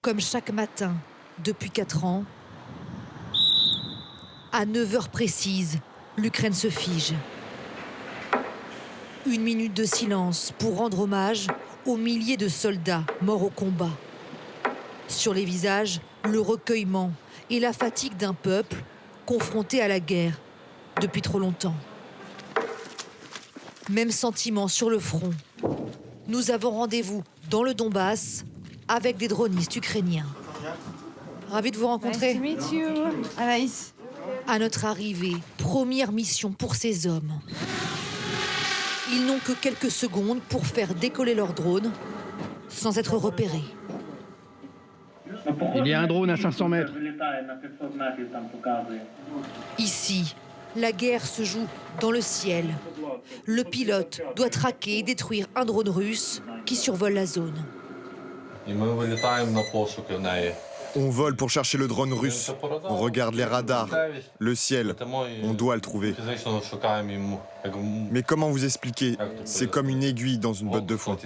Comme chaque matin, depuis 4 ans, à 9 heures précises, l'Ukraine se fige. 1 minute de silence pour rendre hommage aux milliers de soldats morts au combat. Sur les visages, le recueillement et la fatigue d'un peuple confronté à la guerre depuis trop longtemps. Même sentiment sur le front. Nous avons rendez-vous dans le Donbass avec des dronistes ukrainiens. Ravi de vous rencontrer. Nice to meet you. Anaïs. À notre arrivée, première mission pour ces hommes. Ils n'ont que quelques secondes pour faire décoller leur drone sans être repérés. Il y a un drone à 500 mètres. Ici, la guerre se joue dans le ciel. Le pilote doit traquer et détruire un drone russe qui survole la zone. On vole pour chercher le drone russe. On regarde les radars, le ciel. On doit le trouver. Mais comment vous expliquer? C'est comme une aiguille dans une botte de foin.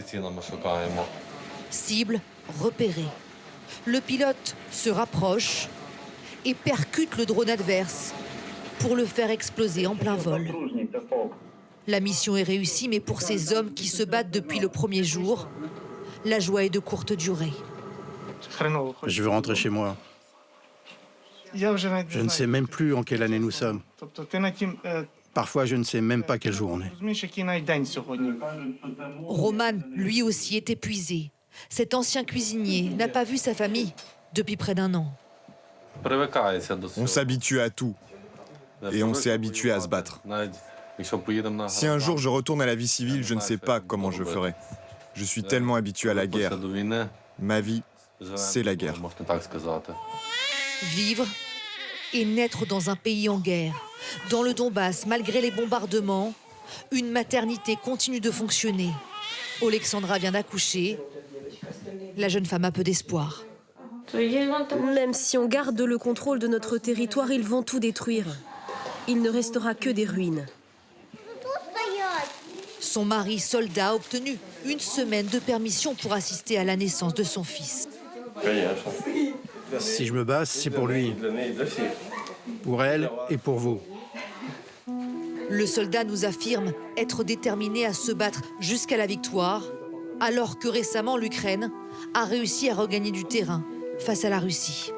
Cible repérée. Le pilote se rapproche et percute le drone adverse pour le faire exploser en plein vol. La mission est réussie, mais pour ces hommes qui se battent depuis le premier jour, la joie est de courte durée. Je veux rentrer chez moi. Je ne sais même plus en quelle année nous sommes. Parfois, je ne sais même pas quel jour on est. Roman, lui aussi, est épuisé. Cet ancien cuisinier n'a pas vu sa famille depuis près d'1 an. On s'habitue à tout. Et on s'est habitué à se battre. Si un jour je retourne à la vie civile, je ne sais pas comment je ferai. Je suis tellement habitué à la guerre. Ma vie, c'est la guerre. Vivre et naître dans un pays en guerre. Dans le Donbass, malgré les bombardements, une maternité continue de fonctionner. Alexandra vient d'accoucher. La jeune femme a peu d'espoir. Même si on garde le contrôle de notre territoire, ils vont tout détruire. Il ne restera que des ruines. Son mari, soldat, a obtenu 1 semaine de permission pour assister à la naissance de son fils. Si je me bats, c'est pour lui, pour elle et pour vous. Le soldat nous affirme être déterminé à se battre jusqu'à la victoire, alors que récemment l'Ukraine a réussi à regagner du terrain face à la Russie.